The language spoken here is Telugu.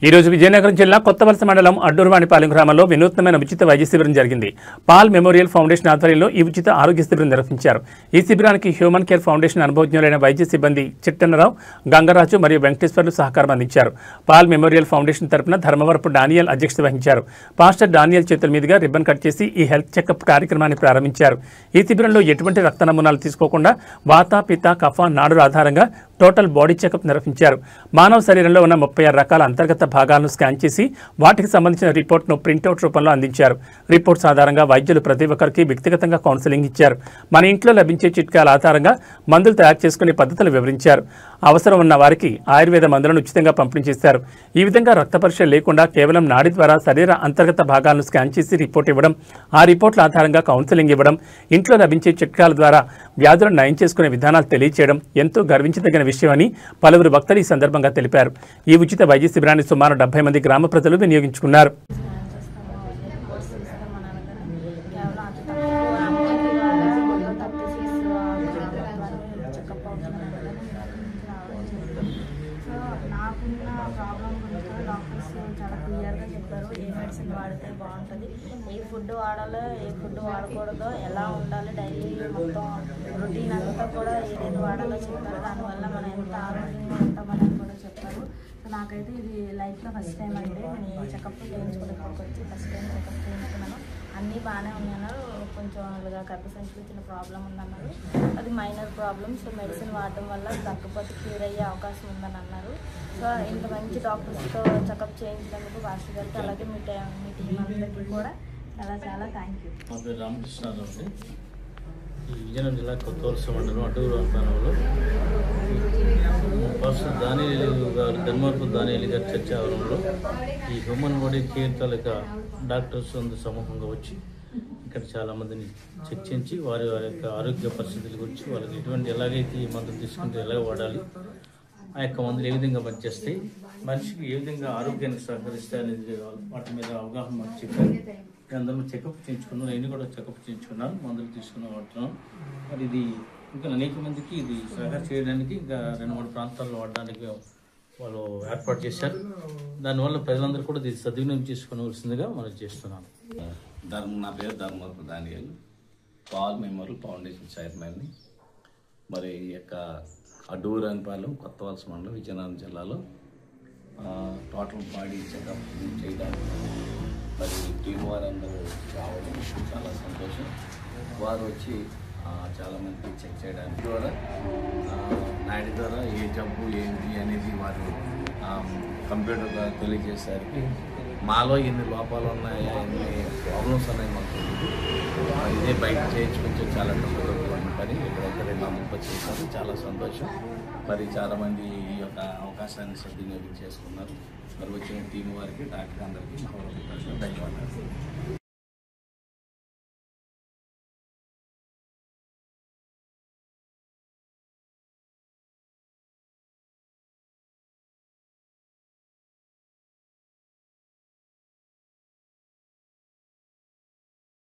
ఈ రోజు విజయనగరం జిల్లా కొత్తవలస మండలం అడ్డూరువాణిపాలెం గ్రామంలో వినూత్నమైన ఉచిత వైద్య శిబిరం జరిగింది. పాల్ మెమోరియల్ ఫౌండేషన్ ఆధ్వర్యంలో ఈ ఉచిత ఆరోగ్య శిబిరం నిర్వహించారు. ఈ శిబిరానికి హ్యూమన్ కేర్ ఫౌండేషన్ అనుభవజ్ఞులైన వైద్య సిబ్బంది చిట్టన్నరావు, గంగరాజు మరియు వెంకటేశ్వర్లు సహకారం అందించారు. పాల్ మెమోరియల్ ఫౌండేషన్ తరపున ధర్మవరపు డానియల్ అధ్యక్షత వహించారు. పాస్టర్ డానియల్ చేతుల మీదుగా రిబ్బన్ కట్ చేసి ఈ హెల్త్ చెకప్ కార్యక్రమాన్ని ప్రారంభించారు. ఈ శిబిరంలో ఎటువంటి రక్త నమూనాలు తీసుకోకుండా వాత, పిత, కఫ, నాడుల ఆధారంగా టోటల్ బాడీ చెకప్ నిర్వహించారు. మానవ శరీరంలో ఉన్న 36 రకాల అంతర్గత భాగాలను స్కాన్ చేసి వాటికి సంబంధించిన రిపోర్ట్ను ప్రింట్అవుట్ రూపంలో అందించారు. రిపోర్ట్స్ ఆధారంగా వైద్యులు ప్రతి ఒక్కరికి వ్యక్తిగతంగా కౌన్సిలింగ్ ఇచ్చారు. మన ఇంట్లో లభించే చిట్కాల ఆధారంగా మందులు తయారు చేసుకునే పద్ధతులు వివరించారు. అవసరం ఉన్న వారికి ఆయుర్వేద మందులను ఉచితంగా పంపిణీ చేశారు. ఈ విధంగా రక్త పరీక్ష లేకుండా కేవలం నాడి ద్వారా శరీర అంతర్గత భాగాలను స్కాన్ చేసి రిపోర్ట్ ఇవ్వడం, ఆ రిపోర్ట్ల ఆధారంగా కౌన్సిలింగ్ ఇవ్వడం, ఇంట్లో లభించే చిట్కాల ద్వారా వ్యాధులను నయం చేసుకునే విధానాలు తెలియచేయడం ఎంతో గర్వించదగిన విషయమని పలువురు భక్తులు ఈ సందర్భంగా తెలిపారు. ఈ ఉచిత వైద్య శిబిరాన్ని సుమారు 70 మంది గ్రామ ప్రజలు వినియోగించుకున్నారు. చాలా క్లియర్గా చెప్పారు. ఏ మెడిసిన్ వాడితే బాగుంటుంది, ఏ ఫుడ్ వాడాలో, ఏ ఫుడ్ వాడకూడదో, ఎలా ఉండాలి, డైలీ మొత్తం రొటీన్ అంతా కూడా ఏదైతే వాడాలో చెప్పారు. దానివల్ల మనం ఎంత ఆరోగ్యంగా ఉంటామని కూడా చెప్పారు. సో నాకైతే ఇది లైఫ్లో ఫస్ట్ టైం అండి. నేను ఈ చెకప్ చేయించుకోవడానికి వచ్చి ఫస్ట్ టైం చెకప్ చేయించుకున్నాను. అన్నీ బాగానే ఉన్నాయన్నారు. కొంచెం ఇలాగా గర్భసంచిలో చిన్న ప్రాబ్లం ఉందన్నారు. అది మైనర్ ప్రాబ్లమ్. సో మెడిసిన్ వాడడం వల్ల తగ్గపోతే క్యూర్ అయ్యే అవకాశం ఉందని అన్నారు. సో ఇంత మంచి డాక్టర్స్తో చెకప్ చేయించినందుకు వాసు గారికి, అలాగే మీ టీం అందరికీ కూడా చాలా చాలా థ్యాంక్ యూ. మా పేరు రామకృష్ణారావు అండి. ఈ విజయనగరం జిల్లా కొత్తవలస మండలం అడ్డూరువాణిపాలెంలో పాస్టర్ దానియేలు గారు, ధర్మవరపు దానియేలు గారి చర్చ ఆవరణలో ఈ హ్యూమన్ బాడీ కేర్ తాలూకా డాక్టర్స్ సమూహంగా వచ్చి ఇక్కడ చాలామందిని చర్చించి వారి యొక్క ఆరోగ్య పరిస్థితుల గురించి, వాళ్ళకి ఎలాగైతే ఈ మందులు తీసుకుంటే ఎలా వాడాలి, ఆ యొక్క మందులు ఏ విధంగా పనిచేస్తాయి, మనిషికి ఏ విధంగా ఆరోగ్యానికి సహకరిస్తాయి అనేది వాటి మీద అవగాహన మాకు చెప్పారు. అందరూ చెకప్ చేయించుకున్నాను. నేను కూడా చెకప్ చేయించుకున్నాను, మందులు తీసుకుని వాడుతున్నాను. మరి ఇది ఇంకా అనేక మందికి ఇది సహకారం చేయడానికి ఇంకా 2-3 ప్రాంతాల్లో వాడడానికి వాళ్ళు ఏర్పాటు చేశారు. దానివల్ల ప్రజలందరూ కూడా ఇది సద్వినియోగం చేసుకోవాల్సిందిగా మనం చేస్తున్నాను. నా పేరు ధర్మవరపు దానియేలు, పాల్ మెమోరియల్ ఫౌండేషన్ చైర్మన్ని. మరి ఈ యొక్క అడ్డూరువాణిపాలెం కొత్తవలస మండలం విజయనగరం జిల్లాలో టోటల్ బాడీ చెకప్ చేయడానికి మరి టీం వారందరూ రావడం చాలా సంతోషం. వారు వచ్చి చాలామంది చెక్ చేయడానికి ద్వారా నాడి ద్వారా ఏ జబ్బు ఏంటి అనేది వారు కంప్యూటర్ ద్వారా తెలియజేసరికి మాలో ఎన్ని లోపాలు ఉన్నాయా, ఎన్ని ప్రాబ్లమ్స్ ఉన్నాయి మాకు తెలియదు. ఇదే బయట చేయించుకుంటే చాలా డబ్బులు పని ఇక్కడైతే 2 చేశారు. చాలా సంతోషం. మరి చాలామంది ఈ యొక్క అవకాశాన్ని సద్వినియోగం చేసుకున్నారు. మరి వచ్చిన టీం వారికి, డాక్టర్ అందరికీ